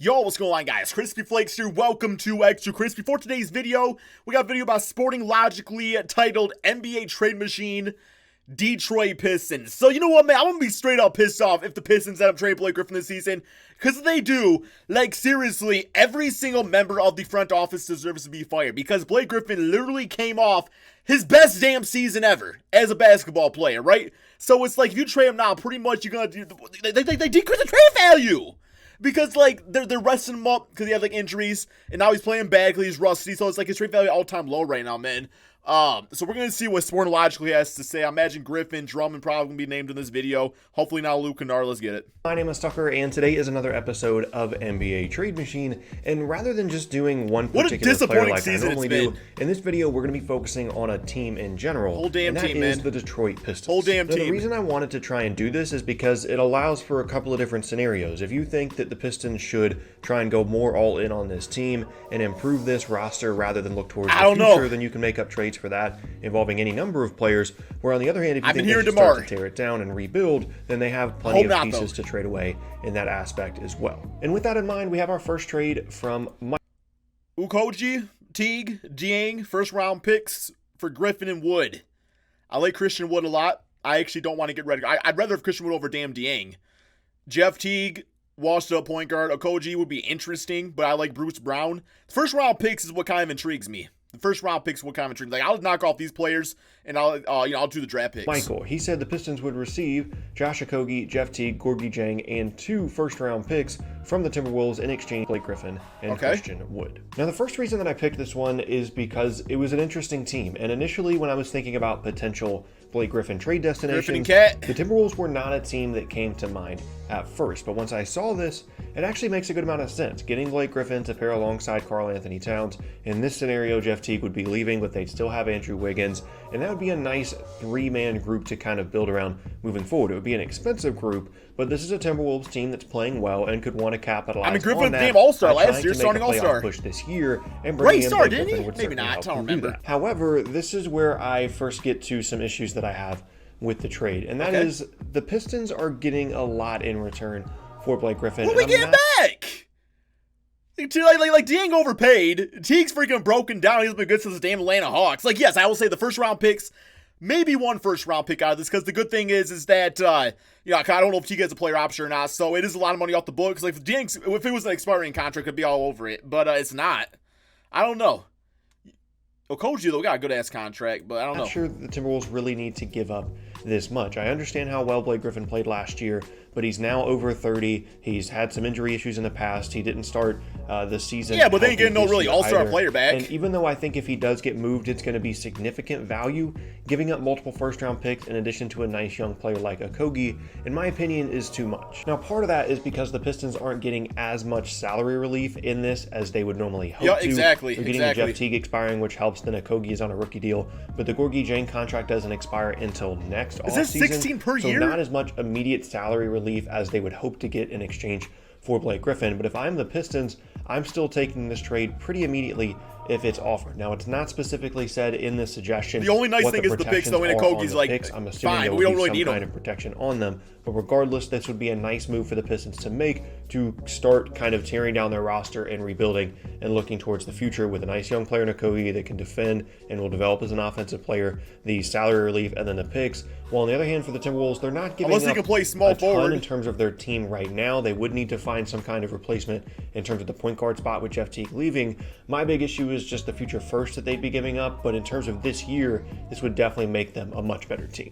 Yo, what's going on, guys? Crispy Flakes here. Welcome to Extra Crispy. For today's video, we got a video about sporting logically titled NBA Trade Machine Detroit Pistons. So, you know what, man? I'm gonna be straight up pissed off if the Pistons end up trading Blake Griffin this season. Because if they do, like, seriously, every single member of the front office deserves to be fired. Because Blake Griffin literally came off his best damn season ever as a basketball player, right? So it's like, if you trade him now, pretty much you're gonna do, they decrease the trade value. Because, like, they're resting him up because he had, like, injuries. And now he's playing badly. He's rusty. So it's, like, his trade value all-time low right now, man. So we're going to see what Sporting Logically has to say. I imagine Griffin, Drummond probably going to be named in this video. Hopefully not Luke Kennard. Let's get it. My name is Tucker, and today is another episode of NBA Trade Machine. And rather than just doing one particular player like I normally do, in this video we're going to be focusing on a team in general. Whole damn and that team, is man. the Detroit Pistons. Whole damn now, team. The reason I wanted to try and do this is because it allows for a couple of different scenarios. If you think that the Pistons should try and go more all in on this team and improve this roster rather than look towards the future, then you can make up trades for that involving any number of players. Where on the other hand, if you think they should start to tear it down and rebuild, then they have plenty of pieces to trade away in that aspect as well. And with that in mind, we have our first trade from Mike. Ukoji, Teague, Dieng, first round picks for Griffin and Wood. I like Christian Wood a lot. I actually don't want to get rid of I'd rather have Christian Wood over damn Dieng. Jeff Teague, washed up point guard. Okogie would be interesting, but I like Bruce Brown. First round picks is what kind of intrigues me. The first round picks what kind of intrigues me. Like, I'll knock off these players and I'll do the draft picks. Michael, he said the Pistons would receive Josh Okogie, Jeff Teague, Gorgui Dieng, and 2 first-round picks from the Timberwolves in exchange for Blake Griffin and Christian Wood. Now, the first reason that I picked this one is because it was an interesting team. And initially, when I was thinking about potential Blake Griffin trade destinations, the Timberwolves were not a team that came to mind at first. But once I saw this, it actually makes a good amount of sense. Getting Blake Griffin to pair alongside Karl Anthony Towns. In this scenario, Jeff Teague would be leaving, but they'd still have Andrew Wiggins. And that would be a nice 3-man group to kind of build around moving forward. It would be an expensive group, but this is a Timberwolves team that's playing well and could want to capitalize on that. Griffin became All-Star last year, starting All-Star. Push this year and bring in Blake Griffin would maybe not, I don't remember. However, this is where I first get to some issues that I have with the trade, and that is the Pistons are getting a lot in return for Blake Griffin. What are we getting back? Like Dieng overpaid. Teague's freaking broken down. He's been good since the damn Atlanta Hawks. Like, yes, I will say the first round picks, maybe one first round pick out of this, because the good thing is that I don't know if Teague has a player option or not, so it is a lot of money off the books. Like, if it was an expiring contract, it'd be all over it, but it's not. I don't know. Okogie, though, got a good-ass contract, but I don't know. I'm not sure the Timberwolves really need to give up this much. I understand how well Blake Griffin played last year, but he's now over 30. He's had some injury issues in the past. He didn't start the season. Yeah, but then you get no really all-star player back. And even though I think if he does get moved, it's going to be significant value, giving up multiple first-round picks in addition to a nice young player like Okogie, in my opinion, is too much. Now, part of that is because the Pistons aren't getting as much salary relief in this as they would normally hope to. Exactly. They're getting Jeff Teague expiring, which helps. Then Okogie is on a rookie deal, but the Gorgui Dieng contract doesn't expire until next offseason. Is this 16 per year? So not as much immediate salary relief as they would hope to get in exchange for Blake Griffin. But if I'm the Pistons, I'm still taking this trade pretty immediately if it's offered. Now, it's not specifically said in this suggestion. The only nice thing is the picks, though, and Okogie's like, I'm assuming there will be some kind of protection on them. But regardless, this would be a nice move for the Pistons to make to start kind of tearing down their roster and rebuilding and looking towards the future with a nice young player in Okogie that can defend and will develop as an offensive player, the salary relief, and then the picks. While on the other hand, for the Timberwolves, they're not giving up a ton in terms of their team right now. They would need to find some kind of replacement in terms of the point guard spot with Jeff Teague leaving. My big issue is just the future first that they'd be giving up, but in terms of this year, this would definitely make them a much better team.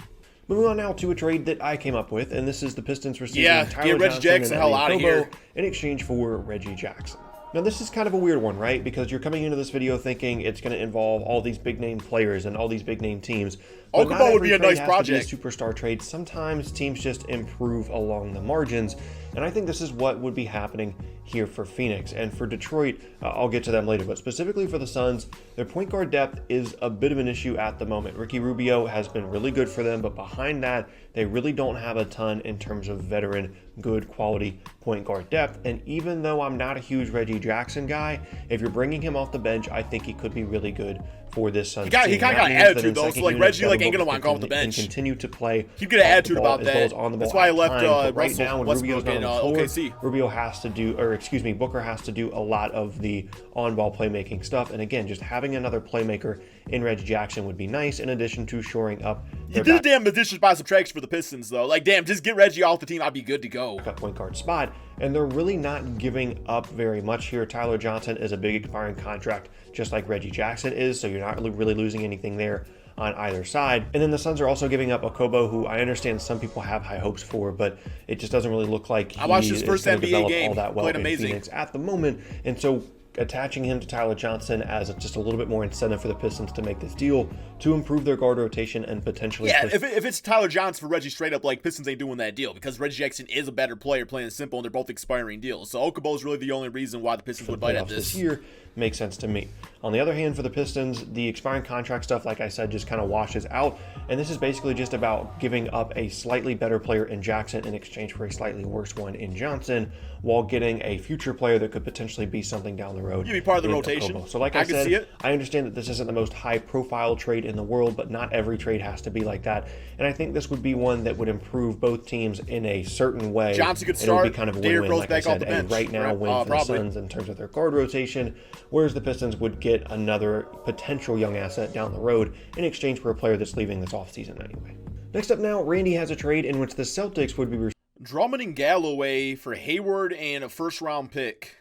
Moving on now to a trade that I came up with, and this is the Pistons receiving Tyler Reggie Jackson and hell out of here in exchange for Reggie Jackson. Now, this is kind of a weird one, right? Because you're coming into this video thinking it's going to involve all these big-name players and all these big-name teams. Okubo would be a nice project. To be a superstar trade. Sometimes teams just improve along the margins, and I think this is what would be happening here for Phoenix. And for Detroit, I'll get to them later, but specifically for the Suns, their point guard depth is a bit of an issue at the moment. Ricky Rubio has been really good for them, but behind that, they really don't have a ton in terms of veteran, good quality point guard depth. And even though I'm not a huge Reggie Jackson guy, if you're bringing him off the bench, I think he could be really good for this Suns team. He kind of got an attitude though, so like Reggie like ain't gonna want to go off the bench. And continue to play. He'd get an attitude about that. That's why I left right now when Rubio's not on the floor, OKC. Rubio has to do, or excuse me, Booker has to do a lot of the on-ball playmaking stuff. And again, just having another playmaker in Reggie Jackson would be nice, in addition to shoring up. You did a damn addition by subtraction for the Pistons though. Like damn, just get Reggie off the team, I'd be good to go. Point guard spot, and they're really not giving up very much here. Tyler Johnson is a big expiring contract, just like Reggie Jackson is, so you're not really losing anything there on either side. And then the Suns are also giving up Okobo, who I understand some people have high hopes for, but it just doesn't really look like he I watched his first is NBA game. All that well Played in amazing Phoenix at the moment. And so attaching him to Tyler Johnson as just a little bit more incentive for the Pistons to make this deal to improve their guard rotation and potentially if it's Tyler Johnson for Reggie straight up, like Pistons ain't doing that deal because Reggie Jackson is a better player, plain and simple, and they're both expiring deals. So Okobo is really the only reason why the Pistons would bite at this year. Makes sense to me. On the other hand, for the Pistons, the expiring contract stuff, like I said, just kind of washes out. And this is basically just about giving up a slightly better player in Jackson in exchange for a slightly worse one in Johnson, while getting a future player that could potentially be something down the road. You'd be part of the rotation. Okobo. So like I said, I understand that this isn't the most high-profile trade in the world, but not every trade has to be like that. And I think this would be one that would improve both teams in a certain way. Johnson could start. It would be kind of a win-win, like I said, a right now win for the Suns in terms of their guard rotation, whereas the Pistons would get another potential young asset down the road in exchange for a player that's leaving this offseason anyway. Next up now, Randy has a trade in which the Celtics would be Drummond and Galloway for Hayward and a first-round pick.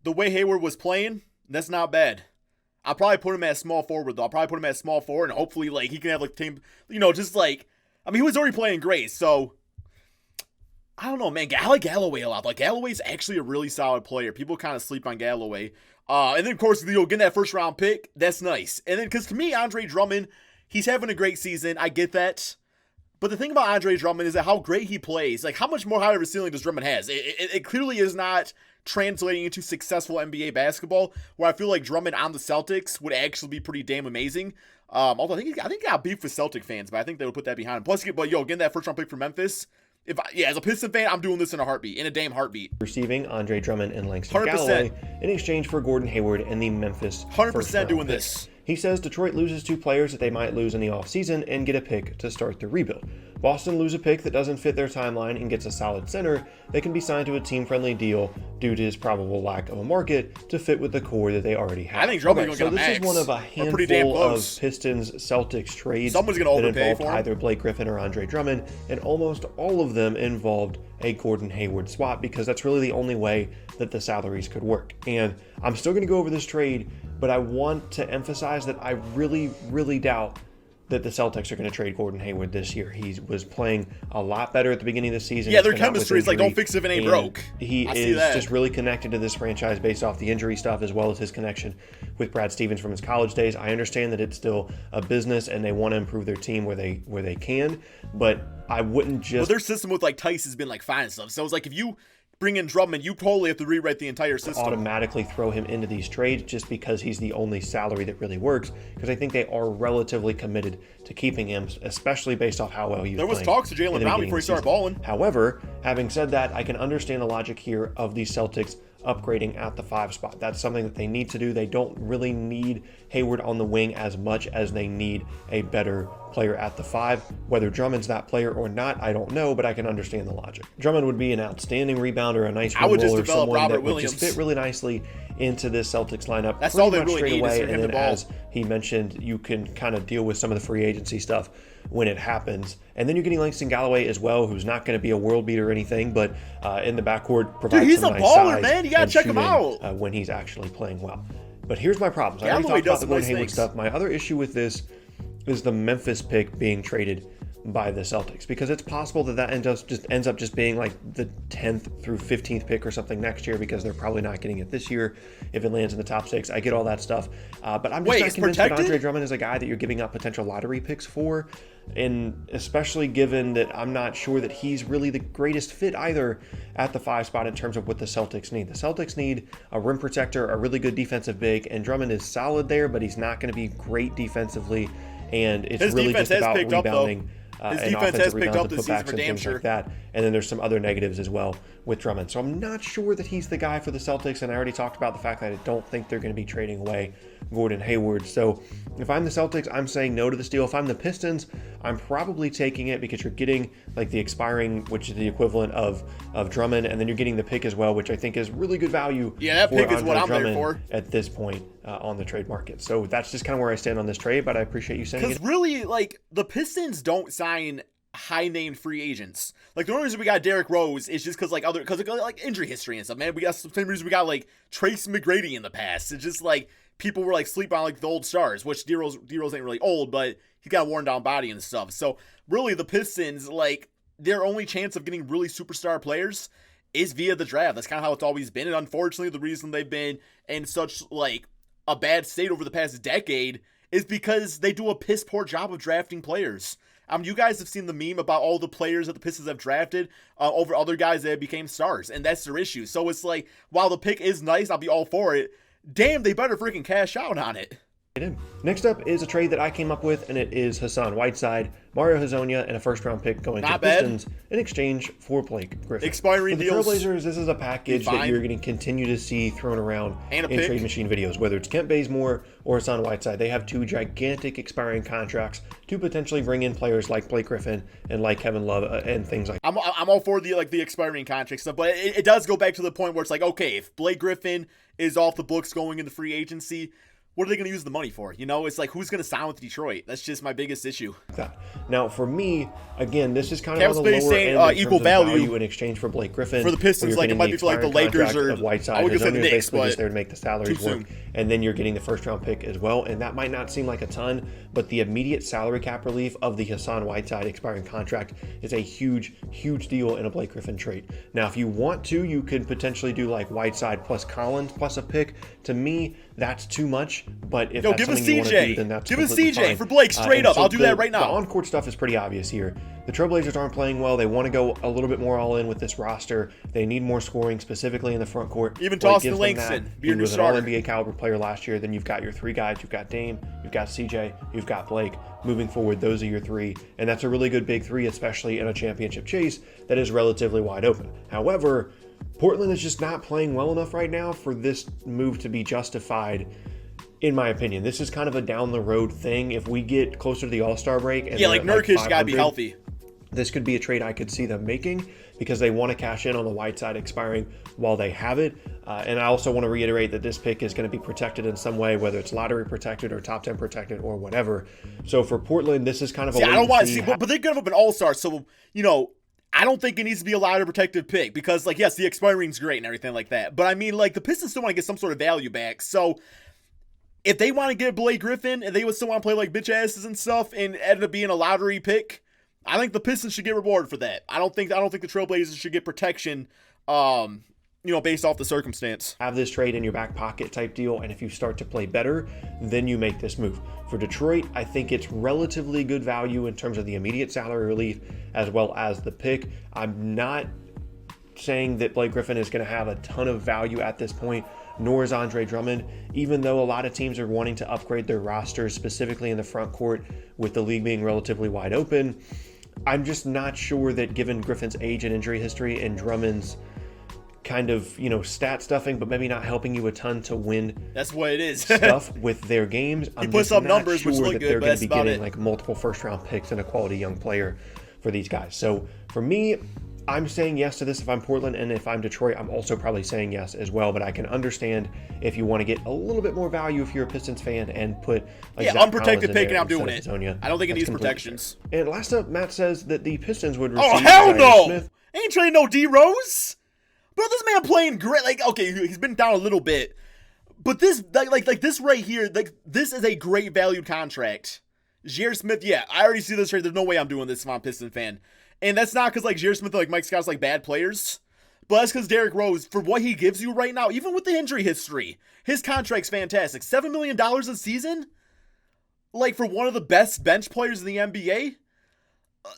The way Hayward was playing, that's not bad. I'll probably put him at small forward, though. I'll probably put him at small forward, and hopefully, like, he can have, like, team, you know, just, like, I mean, he was already playing great, so I don't know, man. I like Galloway a lot. Like, Galloway's actually a really solid player. People kind of sleep on Galloway. And then, of course, you know, getting that first-round pick, that's nice. And then, because to me, Andre Drummond, he's having a great season. I get that. But the thing about Andre Drummond is that how great he plays. Like, how much more higher of a ceiling does Drummond has? It clearly is not translating into successful NBA basketball, where I feel like Drummond on the Celtics would actually be pretty damn amazing. Although I think he got beef with Celtic fans, but I think they would put that behind him. Plus, getting that first-round pick for Memphis, as a Piston fan, I'm doing this in a heartbeat, in a damn heartbeat. Receiving Andre Drummond and Langston 100%. Galloway in exchange for Gordon Hayward and the Memphis 100% doing pick. this. He says Detroit loses 2 players that they might lose in the offseason and get a pick to start the rebuild. Boston lose a pick that doesn't fit their timeline and gets a solid center that can be signed to a team-friendly deal due to his probable lack of a market to fit with the core that they already have. I think Drummond's going to get a max. So this is one of a handful of Pistons-Celtics trades Someone's gonna that overpay involved for him. either Blake Griffin or Andre Drummond, and almost all of them involved a Gordon Hayward swap because that's really the only way that the salaries could work. And I'm still going to go over this trade, but I want to emphasize that I really, really doubt that the Celtics are going to trade Gordon Hayward this year. He was playing a lot better at the beginning of the season. Yeah, their chemistry is like, don't fix it if it ain't broke. He is just really connected to this franchise based off the injury stuff, as well as his connection with Brad Stevens from his college days. I understand that it's still a business and they want to improve their team where they can, but I wouldn't just... Well, their system with like Tice has been like fine and stuff. So it's like if you bring in Drummond, you totally have to rewrite the entire system. Automatically throw him into these trades just because he's the only salary that really works, because I think they are relatively committed to keeping him, especially based off how well he was There was playing talks to Jaylen Brown before he started balling. However, having said that, I can understand the logic here of the Celtics upgrading at the 5 spot. That's something that they need to do. They don't really need Hayward on the wing as much as they need a better player at the 5. Whether Drummond's that player or not, I don't know, but I can understand the logic. Drummond would be an outstanding rebounder, a nice rim roller, someone that would just fit really nicely into this Celtics lineup. That's all they much really straight need away. is And then, the ball. as he mentioned, you can kind of deal with some of the free agency stuff when it happens. And then you're getting Langston Galloway as well, who's not going to be a world beater or anything, but in the backcourt provides he's some a nice baller, size man. You gotta and check him shooting, out. when he's actually playing well. But here's my problems. I already Galloway talked about does the some Gordon nice Hayward things. stuff. My other issue with this is the Memphis pick being traded by the Celtics, because it's possible that ends up just being like the 10th through 15th pick or something next year, because they're probably not getting it this year if it lands in the top 6. I get all that stuff, but I'm just not convinced that Andre Drummond is a guy that you're giving up potential lottery picks for, and especially given that I'm not sure that he's really the greatest fit either at the 5 spot in terms of what the Celtics need. The Celtics need a rim protector, a really good defensive big, and Drummond is solid there, but he's not going to be great defensively, and it's His really defense just has about picked up, though. rebounding. His and defense has offensive picked rebounds up and this season putbacks for and damn things sure. like that. And then there's some other negatives as well with Drummond. So I'm not sure that he's the guy for the Celtics, and I already talked about the fact that I don't think they're going to be trading away Gordon Hayward. So if I'm the Celtics, I'm saying no to this deal. If I'm the Pistons, I'm probably taking it because you're getting like the expiring, which is the equivalent of Drummond, and then you're getting the pick as well, which I think is really good value. Yeah, that pick is what I'm there Drummond for at this point on the trade market. So that's just kind of where I stand on this trade, but I appreciate you saying it. Because really, like, the Pistons don't sign high-named free agents. Like, the only reason we got Derrick Rose is just because like injury history and stuff, man. We got the same reason we got, like, Tracy McGrady in the past. It's just, like, people were, like, sleeping on, like, the old stars, which D-Rose ain't really old, but he got a worn-down body and stuff. So, really, the Pistons, like, their only chance of getting really superstar players is via the draft. That's kind of how it's always been, and unfortunately, the reason they've been in such, like, a bad state over the past decade is because they do a piss poor job of drafting players. You guys have seen the meme about all the players that the Pistons have drafted over other guys that became stars, and that's their issue. So it's like, while the pick is nice, I'll be all for it. Damn, they better freaking cash out on it. Next up is a trade that I came up with, and it is Hassan Whiteside, Mario Hezonja, and a first-round pick going to the Pistons in exchange for Blake Griffin. Expiring deals. For the Trailblazers, this is a package that you're going to continue to see thrown around in Trade Machine videos, whether it's Kent Bazemore or Hassan Whiteside. They have two gigantic expiring contracts to potentially bring in players like Blake Griffin and like Kevin Love and things like that. I'm all for the expiring contract stuff, but it does go back to the point where it's like, okay, if Blake Griffin is off the books going into free agency, what are they going to use the money for? You know, it's like, who's going to sign with Detroit? That's just my biggest issue. Now, for me, again, this is kind of on the lower saying, end in equal terms of value in exchange for Blake Griffin. For the Pistons, like it might be for like the Lakers or Whiteside. I would say the Knicks, basically but just there to make the salaries work. And then you're getting the first-round pick as well. And that might not seem like a ton, but the immediate salary cap relief of the Hassan Whiteside expiring contract is a huge, huge deal in a Blake Griffin trade. Now, if you want to, you could potentially do like Whiteside plus Collins plus a pick. To me, that's too much. But if that's something you want to do, then that's completely fine. For Blake, straight up. I'll do that right now. The on-court stuff is pretty obvious here. The Trailblazers aren't playing well. They want to go a little bit more all-in with this roster. They need more scoring, specifically in the front court. Even Tostin Langston, he was an all-NBA caliber player last year. Then you've got your three guys. You've got Dame, you've got CJ, you've got Blake. Moving forward, those are your three. And that's a really good big three, especially in a championship chase that is relatively wide open. However, Portland is just not playing well enough right now for this move to be justified. In my opinion, this is kind of a down the road thing. If we get closer to the All-Star break, and like Nurkic got to be healthy. This could be a trade I could see them making because they want to cash in on the Whiteside expiring while they have it. And I also want to reiterate that this pick is going to be protected in some way, whether it's lottery protected or top 10 protected or whatever. So for Portland, this is kind of a I don't want to see, but they give up an All-Star, so I don't think it needs to be a lottery protected pick because, like, yes, the expiring's great and everything like that, but I mean, like, the Pistons still want to get some sort of value back. So if they want to get Blake Griffin and they would still want to play like bitch asses and stuff and end up being a lottery pick, I think the Pistons should get rewarded for that. I don't think the Trailblazers should get protection, based off the circumstance. Have this trade in your back pocket type deal, and if you start to play better, then you make this move. For Detroit, I think it's relatively good value in terms of the immediate salary relief as well as the pick. I'm not saying that Blake Griffin is going to have a ton of value at this point, nor is Andre Drummond, even though a lot of teams are wanting to upgrade their rosters, specifically in the front court, with the league being relatively wide open. I'm just not sure that given Griffin's age and injury history and Drummond's kind of, stat stuffing, but maybe not helping you a ton to win. That's what it is. stuff with their games. I'm just not numbers, sure which look good, they're going to be getting it. like multiple first-round picks and a quality young player for these guys. So for me, I'm saying yes to this if I'm Portland, and if I'm Detroit, I'm also probably saying yes as well. But I can understand if you want to get a little bit more value if you're a Pistons fan and put unprotected pick, and I'm doing it. I don't think it needs protections. Fair. And last up, Matt says that the Pistons would receive. Oh hell no! Smith. Ain't trading no D Rose. Bro, this man playing great. Like, okay, he's been down a little bit, but this like this right here, like this is a great valued contract. J.R. Smith, yeah, I already see this trade. There's no way I'm doing this if I'm a Piston fan. And that's not because, like, J.R. Smith and, like, Mike Scott's, like, bad players. But that's because Derrick Rose, for what he gives you right now, even with the injury history, his contract's fantastic. $7 million a season? Like, for one of the best bench players in the NBA?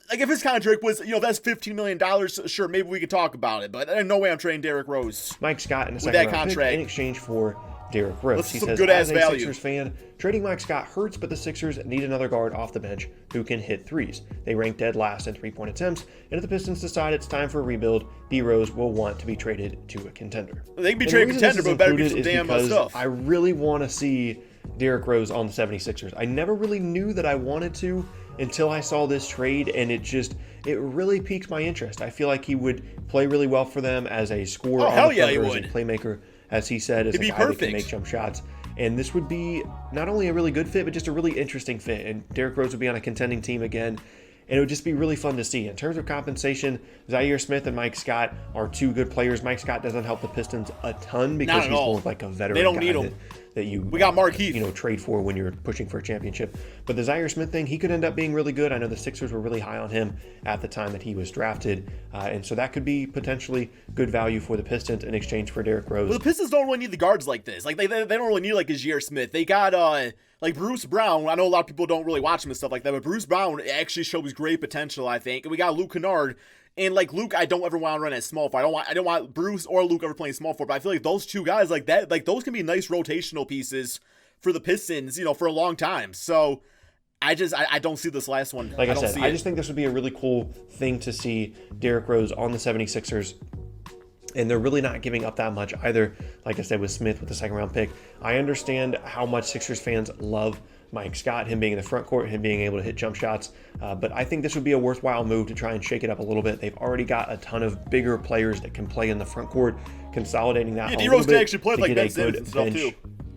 Like, if his contract was, that's $15 million, sure, maybe we could talk about it. But there's no way I'm trading Derrick Rose. Mike Scott in a second round pick in exchange for Derrick Rose. That's He some says, good-ass as a value. Sixers fan, trading Mike Scott hurts, but the Sixers need another guard off the bench who can hit threes. They rank dead last in three-point attempts, and if the Pistons decide it's time for a rebuild, D. Rose will want to be traded to a contender. They can be traded contender, but better be some damn stuff. I really want to see Derrick Rose on the 76ers. I never really knew that I wanted to until I saw this trade, and it really piqued my interest. I feel like he would play really well for them as a scorer on the perimeter, as a playmaker, as he said, as a guy that can make jump shots. And this would be not only a really good fit, but just a really interesting fit. And Derrick Rose would be on a contending team again. And it would just be really fun to see. In terms of compensation, Zaire Smith and Mike Scott are two good players. Mike Scott doesn't help the Pistons a ton because he's more of like a veteran they don't guy need him. that you we got Mark Heath. Trade for when you're pushing for a championship. But the Zaire Smith thing, he could end up being really good. I know the Sixers were really high on him at the time that he was drafted. And so that could be potentially good value for the Pistons in exchange for Derrick Rose. Well, the Pistons don't really need the guards like this. Like they don't really need like a Zaire Smith. They got like Bruce Brown. I know a lot of people don't really watch him and stuff like that, but Bruce Brown actually shows great potential, I think. And we got Luke Kennard. And like Luke, I don't ever want to run at small forward. I don't want Bruce or Luke ever playing small forward. But I feel like those two guys like that, like those can be nice rotational pieces for the Pistons, for a long time. So I don't see this last one. Like I said, I just think this would be a really cool thing to see Derrick Rose on the 76ers. And they're really not giving up that much either. Like I said, with Smith with the second round pick, I understand how much Sixers fans love Mike Scott, him being in the front court, him being able to hit jump shots. But I think this would be a worthwhile move to try and shake it up a little bit. They've already got a ton of bigger players that can play in the front court. Consolidating that a little bit actually play like Ben Simmons and stuff too.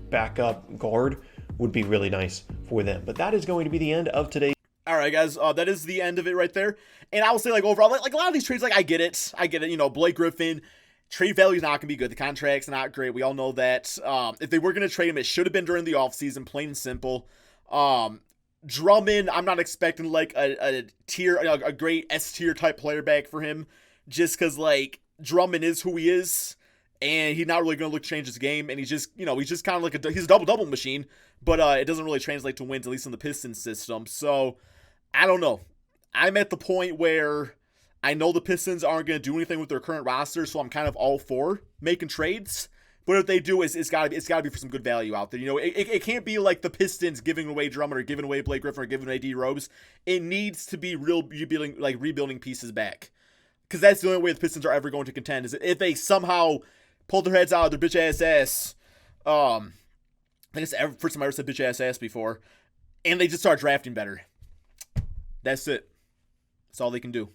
Backup guard would be really nice for them. But that is going to be the end of today's. All right, guys, that is the end of it right there. And I will say, like, overall, like a lot of these trades, like, I get it. Blake Griffin, trade value is not going to be good. The contract's not great. We all know that. If they were going to trade him, it should have been during the offseason, plain and simple. Drummond, I'm not expecting, like, a great S-tier type player back for him, just because, like, Drummond is who he is. And he's not really going to change his game, and he's just kind of like he's a double-double machine, but it doesn't really translate to wins, at least in the Pistons system. So, I don't know. I'm at the point where I know the Pistons aren't going to do anything with their current roster, so I'm kind of all for making trades. But if they do, it's got to be for some good value out there. It can't be like the Pistons giving away Drummond or giving away Blake Griffin or giving away D. Rose. It needs to be rebuilding pieces back, because that's the only way the Pistons are ever going to contend, is if they somehow pull their heads out of their bitch ass. I think it's the first time I ever said bitch ass before. And they just start drafting better. That's it. That's all they can do.